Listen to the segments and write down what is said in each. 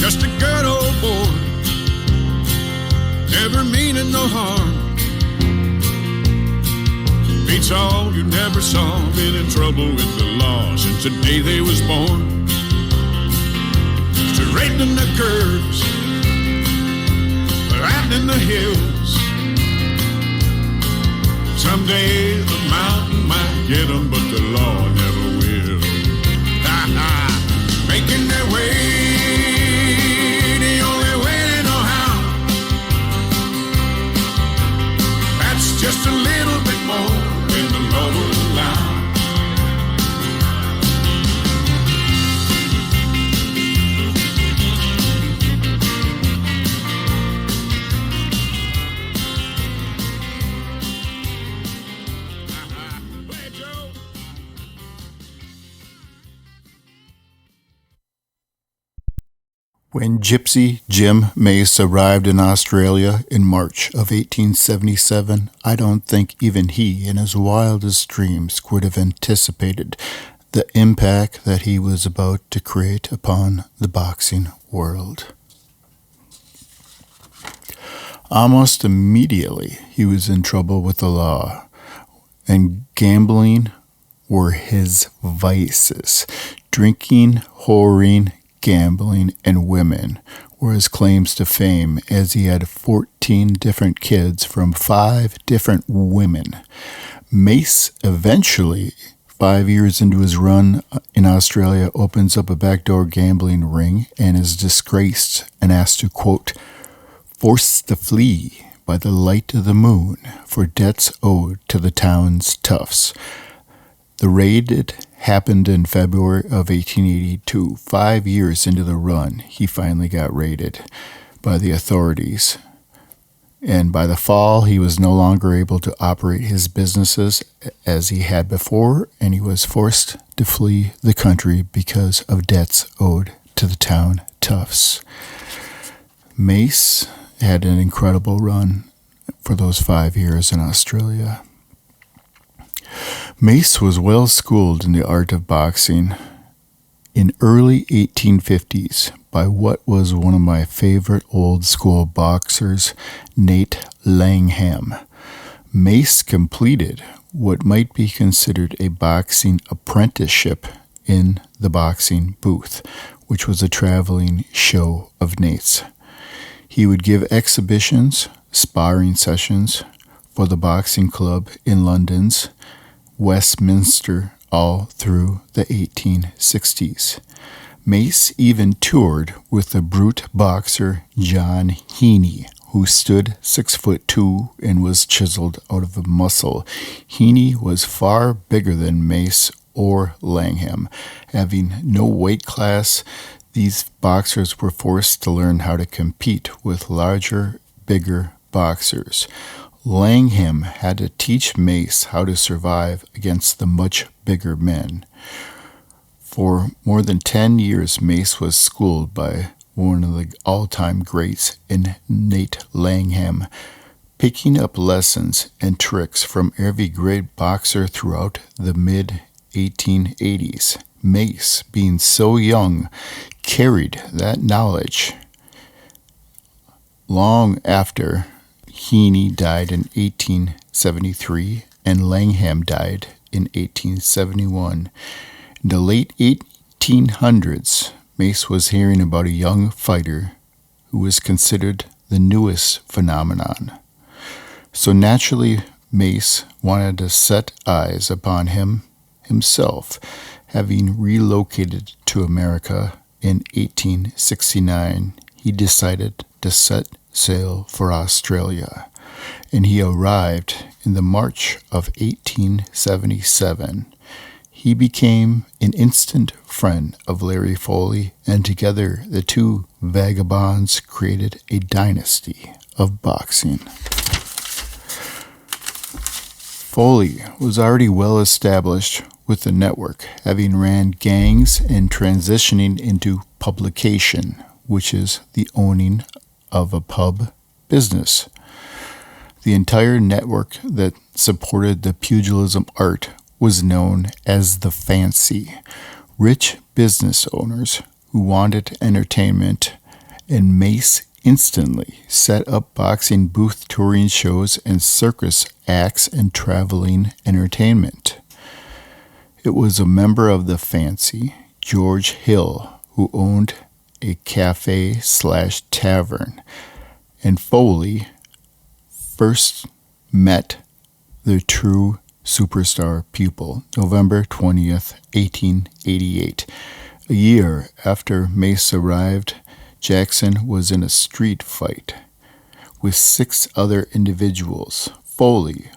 just a good old boy, never meaning no harm. Beats all you never saw, been in trouble with the law since the day they was born. Straightening the curves, riding the hills. Someday the mountain might get them, but the law never will. Making their way the only way they know how. That's just a little bit more than the law will allow. When Gypsy Jem Mace arrived in Australia in March of 1877, I don't think even he in his wildest dreams could have anticipated the impact that he was about to create upon the boxing world. Almost immediately, he was in trouble with the law, and gambling were his vices. Drinking, whoring, gambling, and women were his claims to fame, as he had 14 different kids from 5 different women. Mace eventually, 5 years into his run in Australia, opens up a backdoor gambling ring and is disgraced and asked to, quote, force to flee by the light of the moon for debts owed to the town's toughs. The raid happened in February of 1882. 5 years into the run, he finally got raided by the authorities. And by the fall, he was no longer able to operate his businesses as he had before, and he was forced to flee the country because of debts owed to the town toughs. Mace had an incredible run for those 5 years in Australia. Mace was well schooled in the art of boxing in early 1850s by what was one of my favorite old school boxers, Nate Langham. Mace completed what might be considered a boxing apprenticeship in the boxing booth, which was a traveling show of Nate's. He would give exhibitions, sparring sessions for the boxing club in London's Westminster all through the 1860s. Mace even toured with the brute boxer John Heaney, who stood 6'2" and was chiseled out of muscle. Heaney was far bigger than Mace or Langham. Having no weight class, these boxers were forced to learn how to compete with larger, bigger boxers. Langham had to teach Mace how to survive against the much bigger men. For more than 10 years, Mace was schooled by one of the all-time greats in Nate Langham, picking up lessons and tricks from every great boxer throughout the mid-1880s. Mace, being so young, carried that knowledge long after Heaney died in 1873 and Langham died in 1871. In the late 1800s, Mace was hearing about a young fighter who was considered the newest phenomenon. So naturally, Mace wanted to set eyes upon him himself, having relocated to America in 1869. He decided to set sail for Australia, and he arrived in the March of 1877. He became an instant friend of Larry Foley, and together the two vagabonds created a dynasty of boxing. Foley was already well established with the network, having ran gangs and transitioning into publication, which is the owning of a pub business. The entire network that supported the pugilism art was known as the Fancy. Rich business owners who wanted entertainment and Mace instantly set up boxing booth touring shows and circus acts and traveling entertainment. It was a member of the fancy, George Hill, who owned a cafe/tavern, and Foley first met the true superstar pupil, November 20th, 1888. A year after Mace arrived, Jackson was in a street fight with 6 other individuals. Foley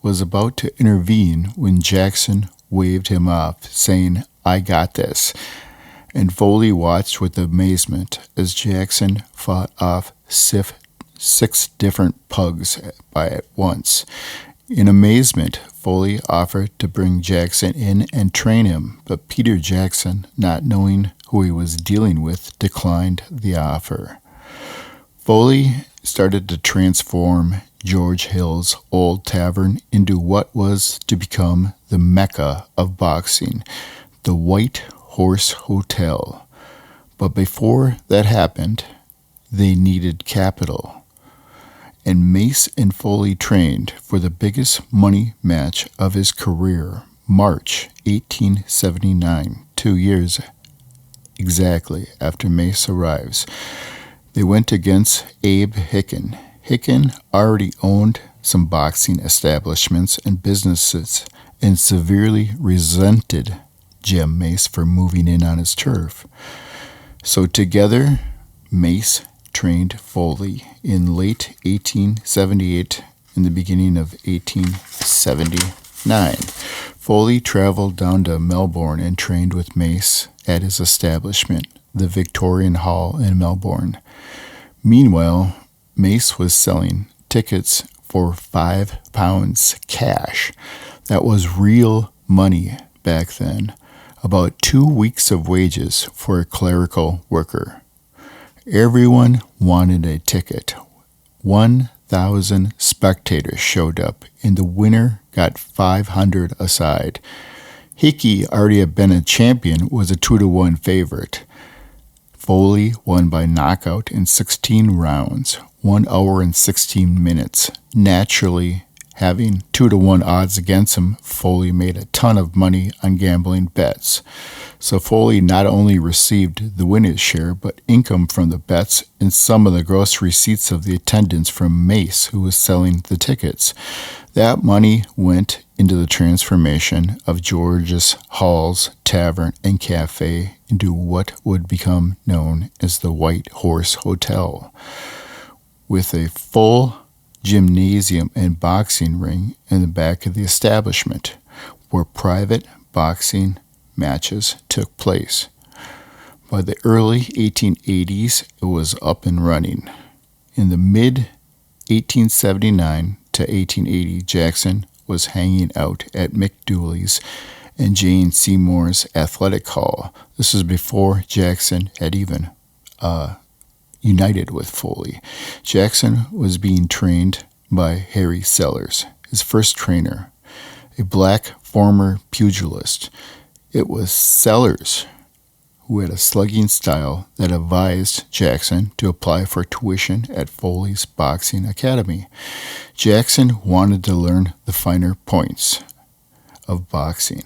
was about to intervene when Jackson waved him off, saying, "I got this." And Foley watched with amazement as Jackson fought off 6 different pugs at once. In amazement, Foley offered to bring Jackson in and train him, but Peter Jackson, not knowing who he was dealing with, declined the offer. Foley started to transform George Hill's old tavern into what was to become the Mecca of boxing, the White Horse Hotel. But before that happened, they needed capital. And Mace and Foley trained for the biggest money match of his career, March 1879, 2 years exactly after Mace arrives. They went against Abe Hicken. Hicken already owned some boxing establishments and businesses and severely resented Jem Mace for moving in on his turf. So together, Mace trained Foley in late 1878 and the beginning of 1879. Foley traveled down to Melbourne and trained with Mace at his establishment, the Victorian Hall in Melbourne. Meanwhile, Mace was selling tickets for £5 cash. That was real money back then, about 2 weeks of wages for a clerical worker. Everyone wanted a ticket. 1,000 spectators showed up, and the winner got 500 aside. Hickey, already had been a champion, was a 2-1 favorite. Foley won by knockout in 16 rounds, 1 hour and 16 minutes. Naturally, having 2-1 odds against him, Foley made a ton of money on gambling bets. So Foley not only received the winner's share, but income from the bets and some of the gross receipts of the attendance from Mace, who was selling the tickets. That money went into the transformation of George's Hall's Tavern and Cafe into what would become known as the White Horse Hotel, with a full gymnasium and boxing ring in the back of the establishment, where private boxing matches took place. By the early 1880s, it was up and running. In the mid-1879 to 1880, Jackson was hanging out at Mick Dooley's and Jane Seymour's Athletic Hall. This was before Jackson had even united with Foley. Jackson was being trained by Harry Sellars, his first trainer, a black former pugilist. It was Sellars who had a slugging style that advised Jackson to apply for tuition at Foley's Boxing Academy. Jackson wanted to learn the finer points of boxing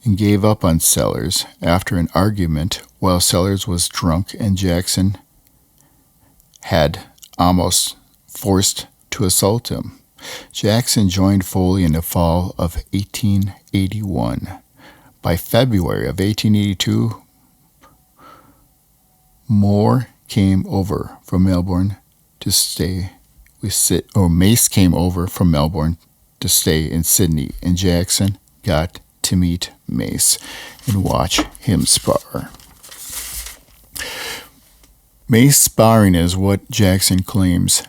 and gave up on Sellars after an argument while Sellars was drunk and Jackson had almost forced to assault him. Jackson joined Foley in the fall of 1881. By February of 1882, Mace came over from Melbourne to stay in Sydney, and Jackson got to meet Mace and watch him spar. Mace sparring is what Jackson claims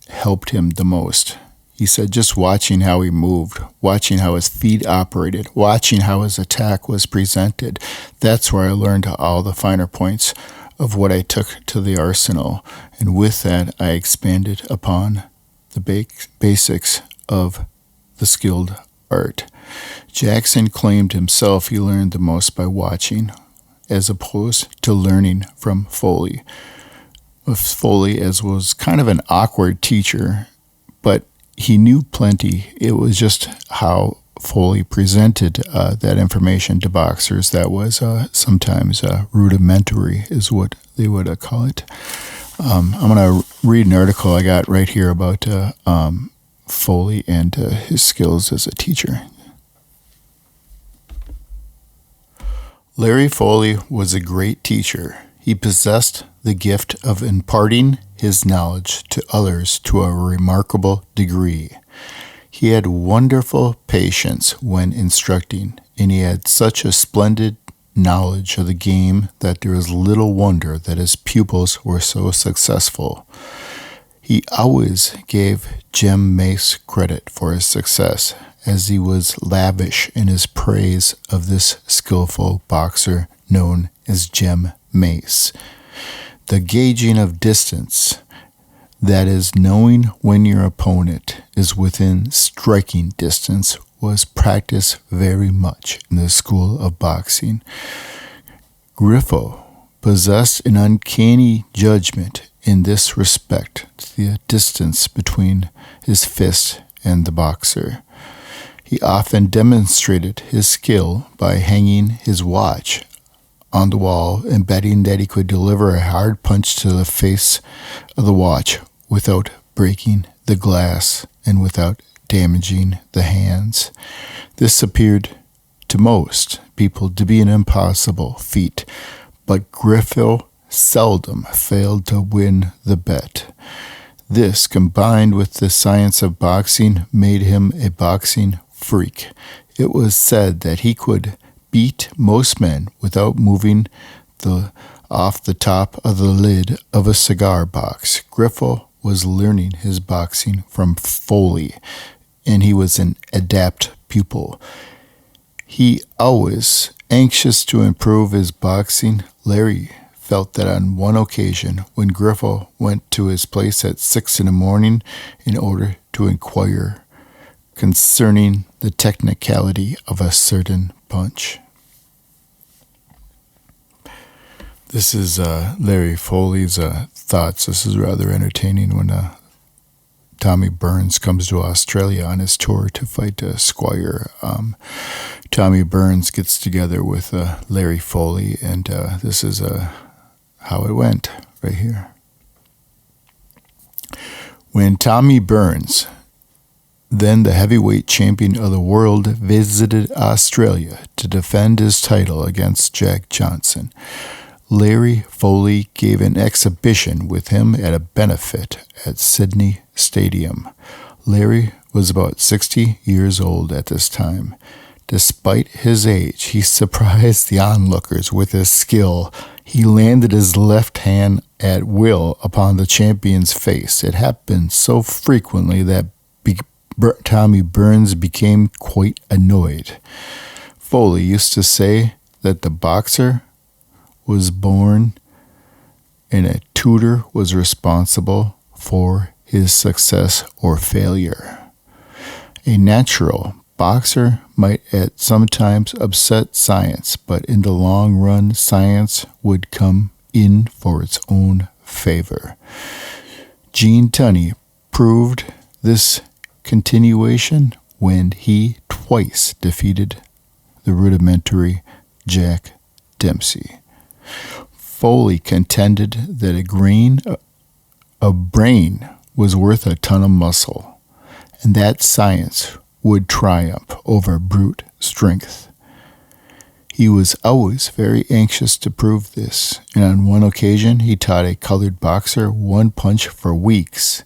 helped him the most. He said just watching how he moved, watching how his feet operated, watching how his attack was presented, that's where I learned all the finer points of what I took to the arsenal. And with that, I expanded upon the basics of the skilled art. Jackson claimed himself he learned the most by watching, as opposed to learning from Foley. with Foley as was kind of an awkward teacher, but he knew plenty. It was just how Foley presented that information to boxers that was sometimes rudimentary, is what they would call it. I'm going to read an article I got right here about Foley and his skills as a teacher. Larry Foley was a great teacher. He possessed the gift of imparting his knowledge to others to a remarkable degree. He had wonderful patience when instructing, and he had such a splendid knowledge of the game that there is little wonder that his pupils were so successful. He always gave Jem Mace credit for his success, as he was lavish in his praise of this skillful boxer known as Jem Mace. The gauging of distance, that is, knowing when your opponent is within striking distance, was practiced very much in the school of boxing. Griffo possessed an uncanny judgment in this respect to the distance between his fist and the boxer. He often demonstrated his skill by hanging his watch on the wall and betting that he could deliver a hard punch to the face of the watch without breaking the glass and without damaging the hands. This appeared to most people to be an impossible feat, but Griffo seldom failed to win the bet. This, combined with the science of boxing, made him a boxing freak. It was said that he could beat most men without moving off the top of the lid of a cigar box. Griffo was learning his boxing from Foley, and he was an adept pupil. He always anxious to improve his boxing. Larry felt that on one occasion when Griffo went to his place at 6 a.m. in order to inquire concerning the technicality of a certain punch. This is Larry Foley's thoughts. This is rather entertaining when Tommy Burns comes to Australia on his tour to fight Squire. Tommy Burns gets together with Larry Foley, and this is how it went right here. When Tommy Burns, then the heavyweight champion of the world, visited Australia to defend his title against Jack Johnson, Larry Foley gave an exhibition with him at a benefit at Sydney Stadium. Larry was about 60 years old at this time. Despite his age, he surprised the onlookers with his skill. He landed his left hand at will upon the champion's face. It happened so frequently that Tommy Burns became quite annoyed. Foley used to say that the boxer was born and a tutor was responsible for his success or failure. A natural boxer might at sometimes upset science, but in the long run, science would come in for its own favor. Gene Tunney proved this continuation when he twice defeated the rudimentary Jack Dempsey. Foley contended that a grain of brain was worth a ton of muscle, and that science would triumph over brute strength. He was always very anxious to prove this, and on one occasion he taught a colored boxer one punch for weeks.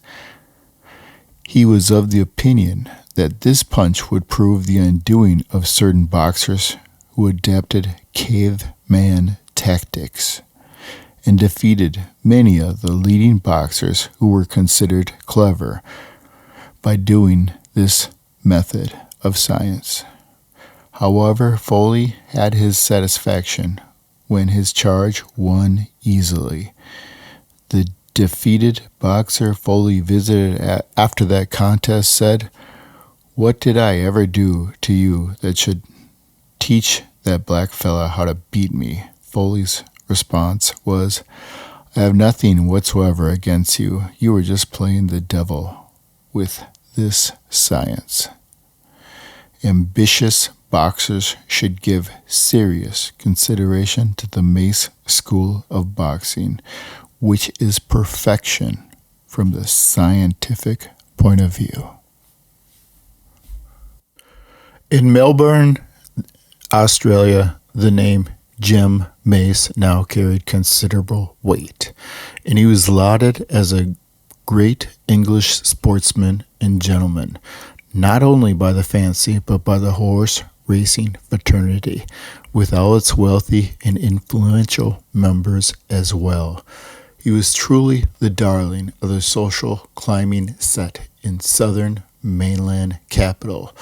He was of the opinion that this punch would prove the undoing of certain boxers who adapted caveman tactics and defeated many of the leading boxers who were considered clever by doing this method of science. However, Foley had his satisfaction when his charge won easily. The defeated boxer Foley visited after that contest said, "What did I ever do to you that should teach that black fella how to beat me?" Foley's response was, I have nothing whatsoever against you. You are just playing the devil with this science. Ambitious boxers should give serious consideration to the Mace School of Boxing, which is perfection from the scientific point of view. In Melbourne, Australia, the name Jem Mace now carried considerable weight, and he was lauded as a great English sportsman and gentleman, not only by the fancy but by the horse racing fraternity, with all its wealthy and influential members as well. He was truly the darling of the social climbing set in southern mainland capital,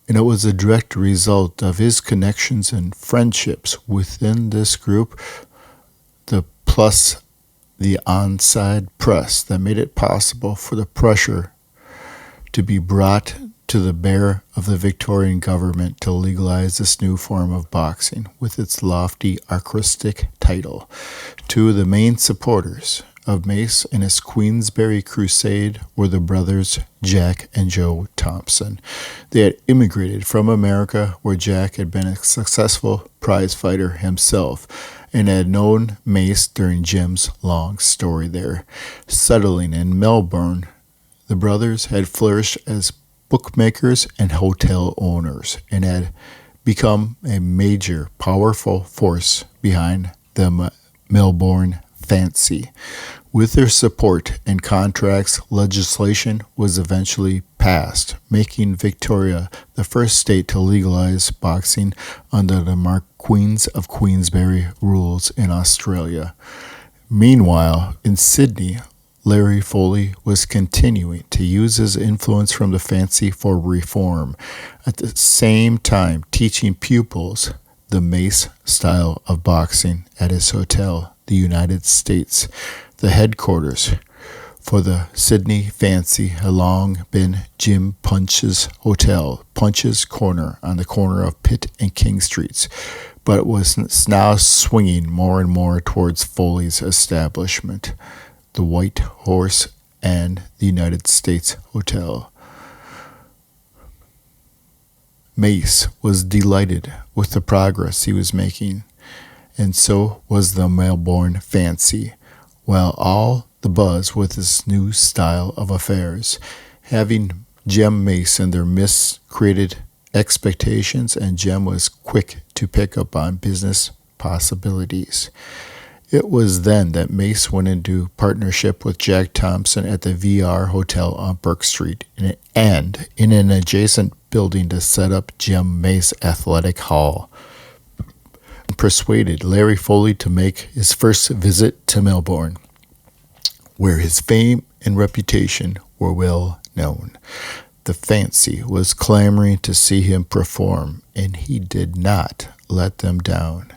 and it was a direct result of his connections and friendships within this group, plus the onside press, that made it possible for the pressure to be brought to the bear of the Victorian government to legalize this new form of boxing with its lofty artistic title. Two of the main supporters of Mace and his Queensberry crusade were the brothers Jack and Joe Thompson. They had immigrated from America, where Jack had been a successful prize fighter himself and had known Mace during Jim's long story there. Settling in Melbourne, the brothers had flourished as bookmakers and hotel owners and had become a major, powerful force behind the Melbourne fancy. With their support and contracts, legislation was eventually passed, making Victoria the first state to legalize boxing under the Marquess of Queensberry rules in Australia. Meanwhile, in Sydney, Larry Foley was continuing to use his influence from the fancy for reform, at the same time teaching pupils the Mace style of boxing at his hotel, the United States. The headquarters for the Sydney fancy had long been Jim Punch's Hotel, Punch's Corner, on the corner of Pitt and King Streets, but it was now swinging more and more towards Foley's establishment, the White Horse and the United States Hotel. Mace was delighted with the progress he was making, and so was the Melbourne fancy, while all the buzz with this new style of affairs. Having Jem Mace in their midst created expectations, and Jem was quick to pick up on business possibilities. It was then that Mace went into partnership with Jack Thompson at the VR Hotel on Burke Street and in an adjacent building to set up Jem Mace Athletic Hall, and persuaded Larry Foley to make his first visit to Melbourne, where his fame and reputation were well known. The fancy was clamoring to see him perform, and he did not let them down.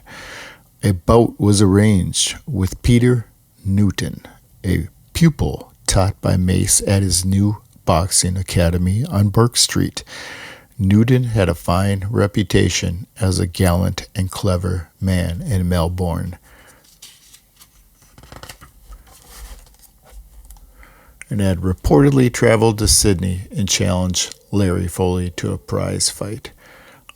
A bout was arranged with Peter Newton, a pupil taught by Mace at his new boxing academy on Burke Street. Newton had a fine reputation as a gallant and clever man in Melbourne, and had reportedly traveled to Sydney and challenged Larry Foley to a prize fight.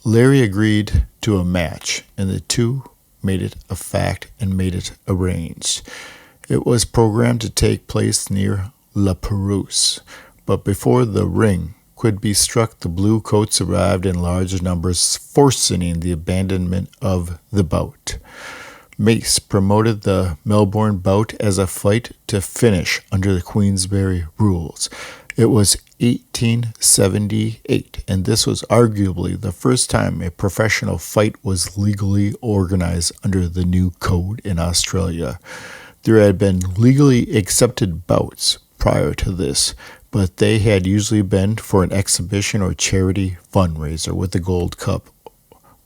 Larry agreed to a match, and the two made it a fact and made it arranged. It was programmed to take place near La Perouse, but before the ring could be struck, the blue coats arrived in large numbers, forcing the abandonment of the bout. Mace promoted the Melbourne bout as a fight to finish under the Queensberry rules. It was 1878, and this was arguably the first time a professional fight was legally organized under the new code in Australia. There had been legally accepted bouts prior to this, but they had usually been for an exhibition or charity fundraiser with the Gold Cup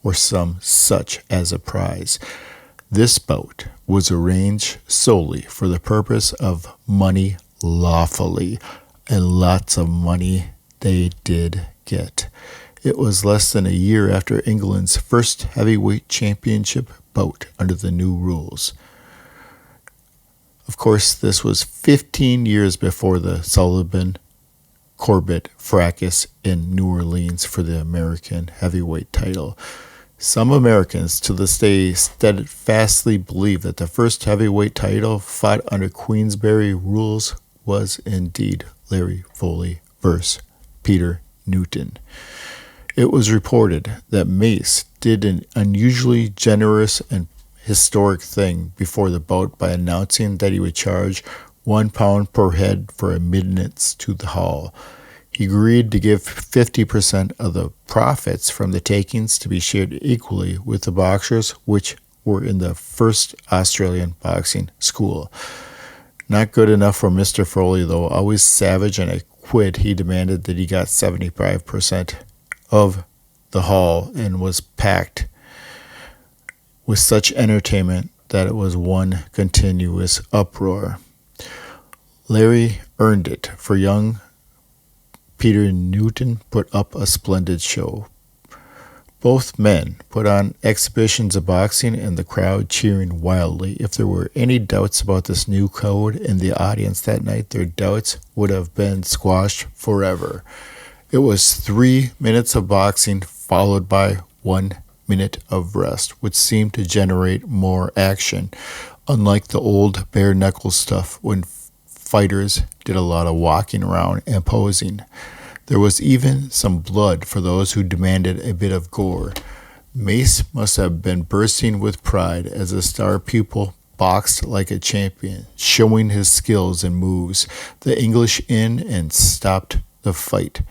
or some such as a prize. This bout was arranged solely for the purpose of money lawfully, and lots of money they did get. It was less than a year after England's first heavyweight championship bout under the new rules. Of course, this was 15 years before the Sullivan-Corbett fracas in New Orleans for the American heavyweight title. Some Americans to this day steadfastly believe that the first heavyweight title fought under Queensberry rules was indeed Larry Foley versus Peter Newton. It was reported that Mace did an unusually generous and historic thing before the bout by announcing that he would charge £1 per head for admittance to the hall. He agreed to give 50% of the profits from the takings to be shared equally with the boxers, which were in the first Australian boxing school. Not good enough for Mr. Foley, though. Always savage and a quid, he demanded that he got 75% of the hall and was packed with such entertainment that it was one continuous uproar. Larry earned it, for young Peter Newton put up a splendid show. Both men put on exhibitions of boxing and the crowd cheering wildly. If there were any doubts about this new code in the audience that night, their doubts would have been squashed forever. It was 3 minutes of boxing followed by 1 minute of rest, which seemed to generate more action, unlike the old bare-knuckle stuff when fighters did a lot of walking around and posing. There was even some blood for those who demanded a bit of gore. Mace must have been bursting with pride as a star pupil boxed like a champion, showing his skills and moves. The English in and stopped the fight.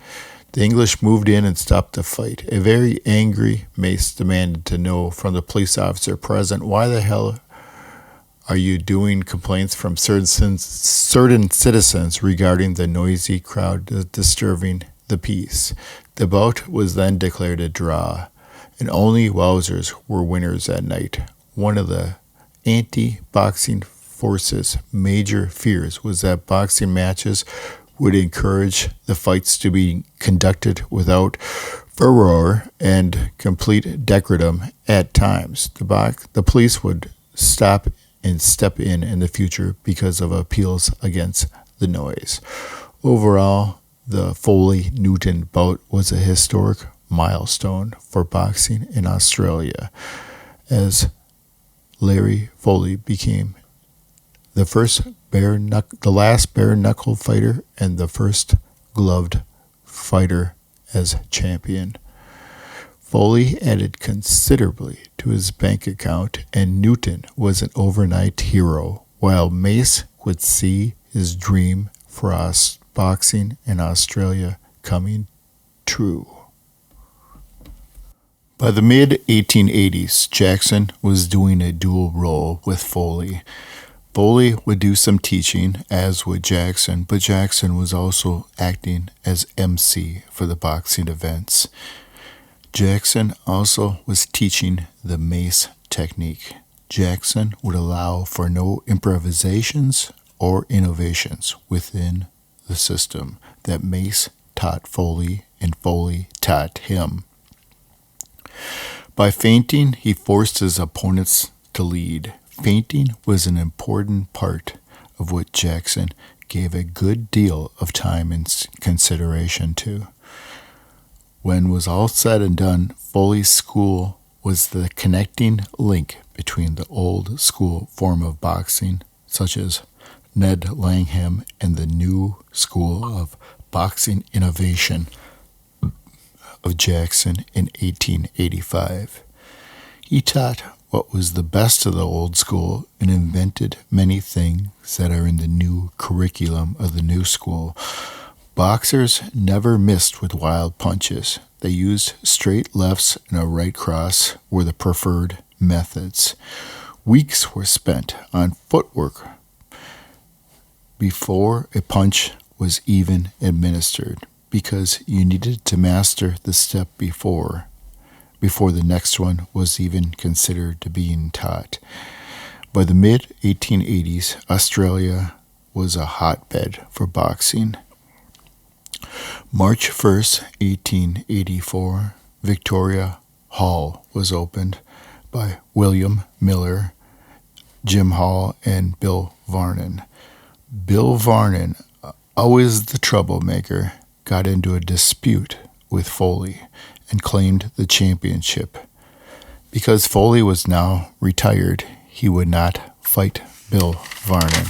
The English moved in and stopped the fight. A very angry Mace demanded to know from the police officer present, why the hell are you doing complaints from certain citizens regarding the noisy crowd disturbing the peace? The bout was then declared a draw, and only Wowzers were winners that night. One of the anti-boxing force's major fears was that boxing matches would encourage the fights to be conducted without furor and complete decorum at times. The police would stop and step in the future because of appeals against the noise. Overall, the Foley-Newton bout was a historic milestone for boxing in Australia, as Larry Foley became the last bare-knuckle fighter and the first gloved fighter as champion. Foley added considerably to his bank account, and Newton was an overnight hero, while Mace would see his dream for boxing in Australia coming true. By the mid-1880s, Jackson was doing a dual role with Foley. Foley would do some teaching, as would Jackson, but Jackson was also acting as MC for the boxing events. Jackson also was teaching the Mace technique. Jackson would allow for no improvisations or innovations within the system that Mace taught Foley and Foley taught him. By feinting, he forced his opponents to lead. Feinting was an important part of what Jackson gave a good deal of time and consideration to. When was all said and done, Foley's school was the connecting link between the old school form of boxing, such as Ned Langham, and the new school of boxing innovation of Jackson in 1885. He taught what was the best of the old school and invented many things that are in the new curriculum of the new school. Boxers never missed with wild punches. They used straight lefts and a right cross were the preferred methods. Weeks were spent on footwork before a punch was even administered, because you needed to master the step before the next one was even considered to being taught. By the mid-1880s, Australia was a hotbed for boxing. March 1st, 1884, Victoria Hall was opened by William Miller, Jim Hall, and Bill Varnon. Bill Varnon, always the troublemaker, got into a dispute with Foley and claimed the championship. Because Foley was now retired, he would not fight Bill Varnon.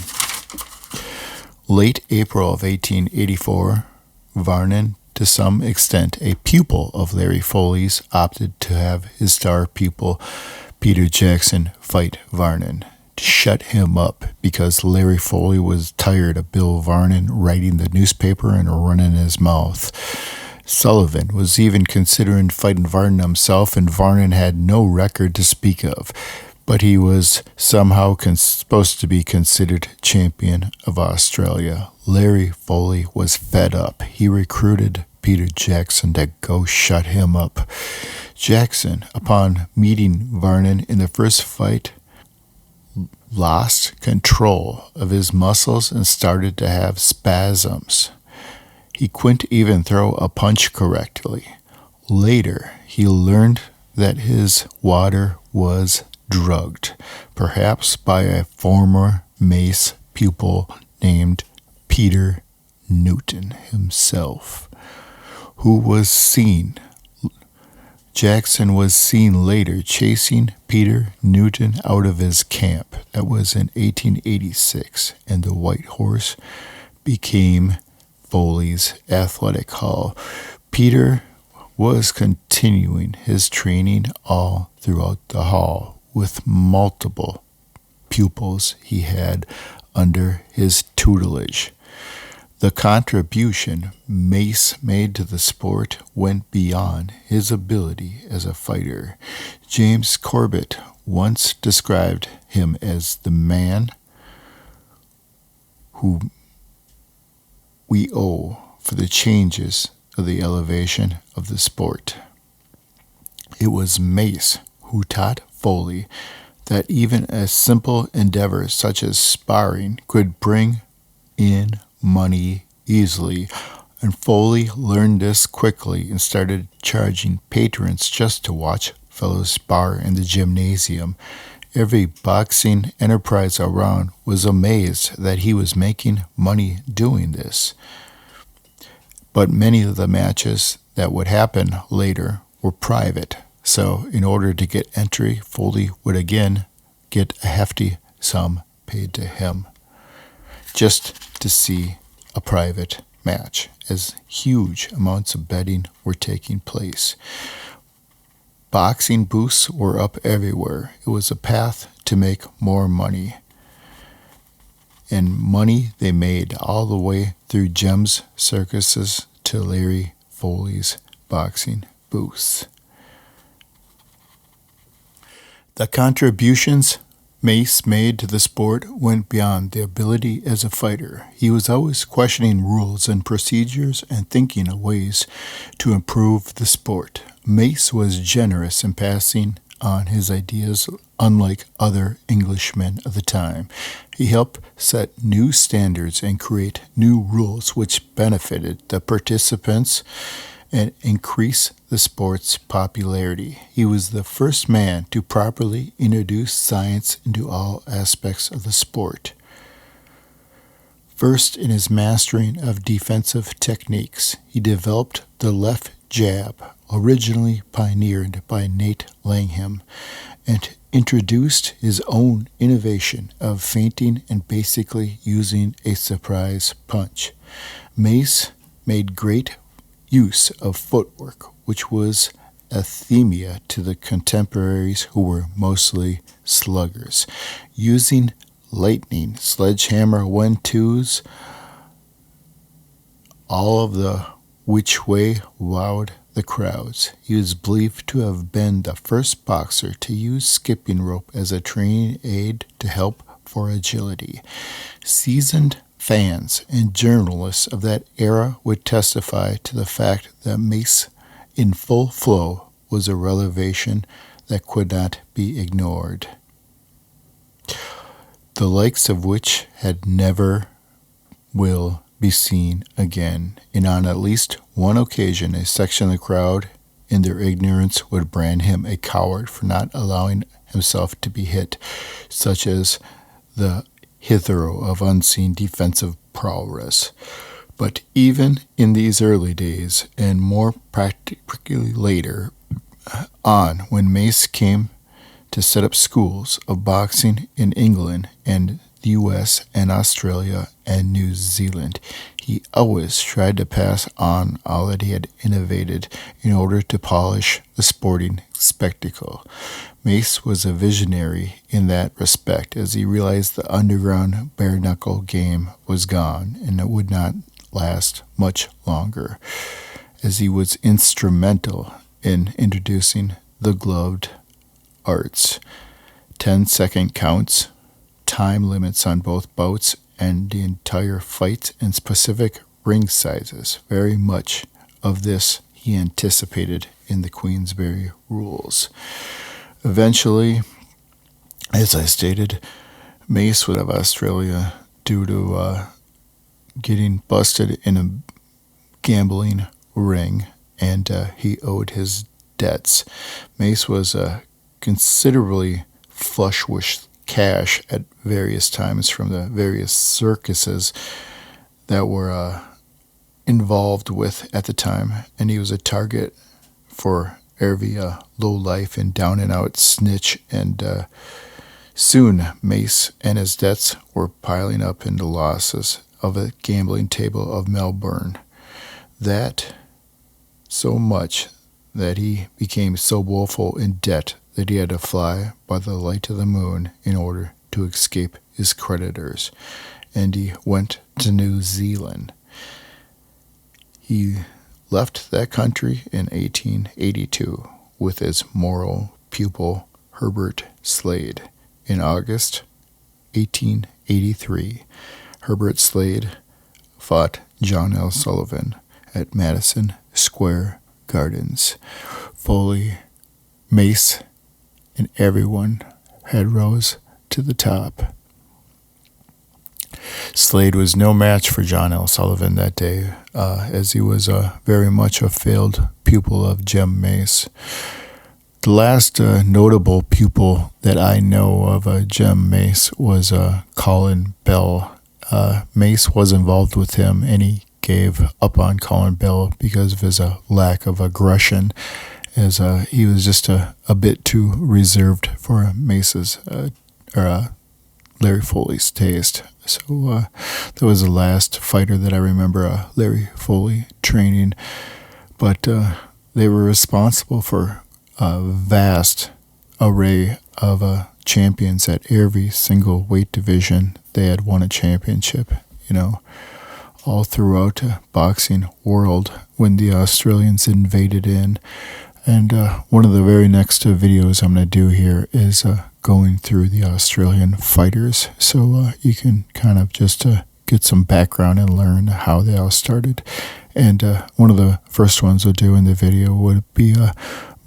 Late April of 1884, Varnon, to some extent a pupil of Larry Foley's, opted to have his star pupil Peter Jackson fight Varnon to shut him up because Larry Foley was tired of Bill Varnon writing the newspaper and running his mouth. Sullivan was even considering fighting Varnon himself, and Varnon had no record to speak of, but he was somehow supposed to be considered champion of Australia. Larry Foley was fed up. He recruited Peter Jackson to go shut him up. Jackson, upon meeting Varnon in the first fight, lost control of his muscles and started to have spasms. He couldn't even throw a punch correctly. Later, he learned that his water was drugged, perhaps by a former Mace pupil named Peter Newton himself, who was seen. Jackson was seen later chasing Peter Newton out of his camp. That was in 1886, and the White Horse became Foley's athletic hall. Peter was continuing his training all throughout the hall with multiple pupils he had under his tutelage. The contribution Mace made to the sport went beyond his ability as a fighter. James Corbett once described him as the man who we owe for the changes of the elevation of the sport. It was Mace who taught Foley that even a simple endeavor such as sparring could bring in money easily, and Foley learned this quickly and started charging patrons just to watch fellows spar in the gymnasium. Every boxing enterprise around was amazed that he was making money doing this. But many of the matches that would happen later were private, so in order to get entry, Foley would again get a hefty sum paid to him just to see a private match, as huge amounts of betting were taking place. Boxing booths were up everywhere. It was a path to make more money. And money they made all the way through Jem's circuses to Larry Foley's boxing booths. The contributions Mace made to the sport went beyond the ability as a fighter. He was always questioning rules and procedures and thinking of ways to improve the sport. Mace was generous in passing on his ideas, unlike other Englishmen of the time. He helped set new standards and create new rules which benefited the participants and increase the sport's popularity. He was the first man to properly introduce science into all aspects of the sport. First, in his mastering of defensive techniques, he developed the left jab, originally pioneered by Nate Langham, and introduced his own innovation of feinting and basically using a surprise punch. Mace made great use of footwork, which was anathema to the contemporaries who were mostly sluggers. Using lightning, sledgehammer 1-2s, all of the which way wowed the crowds. He was believed to have been the first boxer to use skipping rope as a training aid to help for agility. Seasoned fans and journalists of that era would testify to the fact that Mace in full flow was a revelation that could not be ignored, the likes of which had never will be seen again. And on at least one occasion, a section of the crowd, in their ignorance, would brand him a coward for not allowing himself to be hit, such as the hitherto of unseen defensive prowess. But even in these early days, and more practically later on, when Mace came to set up schools of boxing in England and the U.S. and Australia and New Zealand, he always tried to pass on all that he had innovated in order to polish the sporting spectacle. Mace was a visionary in that respect, as he realized the underground bare-knuckle game was gone and it would not last much longer, as he was instrumental in introducing the gloved arts, 10-second counts, time limits on both bouts, and the entire fight and specific ring sizes. Very much of this he anticipated in the Queensberry rules. Eventually, as I stated, Mace was out of Australia due to getting busted in a gambling ring, and he owed his debts. Mace was considerably flush with cash at various times from the various circuses that were involved with at the time, and he was a target for every low-life and down-and-out snitch, and soon Mace and his debts were piling up into losses of a gambling table of Melbourne. That so much that he became so woeful in debt that he had to fly by the light of the moon in order to escape his creditors, and he went to New Zealand. He left that country in 1882 with his moral pupil Herbert Slade. In August 1883, Herbert Slade fought John L. Sullivan at Madison Square Gardens. Foley, Mace, and everyone had rose to the top. Slade was no match for John L. Sullivan that day, as he was very much a failed pupil of Jem Mace. The last notable pupil that I know of Jem Mace was Colin Bell. Mace was involved with him, and he gave up on Colin Bell because of his lack of aggression, as he was just a bit too reserved for Mace's Larry Foley's taste. So that was the last fighter that I remember Larry Foley training. But they were responsible for a vast array of champions at every single weight division. They had won a championship, all throughout boxing world when the Australians invaded in. And one of the very next videos I'm going to do here is going through the Australian fighters, so you can kind of just get some background and learn how they all started. And one of the first ones we'll do in the video would be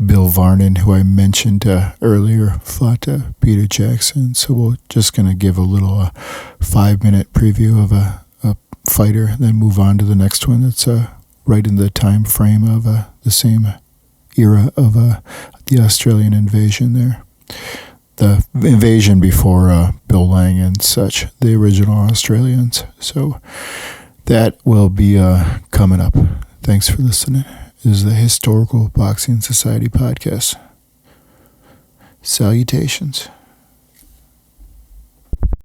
Bill Varnon, who I mentioned earlier, fought Peter Jackson. So we're just going to give a little 5-minute preview of a fighter, then move on to the next one that's right in the time frame of the same era of the Australian invasion there. The invasion before Bill Lang and such, the original Australians. So that will be coming up. Thanks for listening. This is the Historical Boxing Society podcast. Salutations.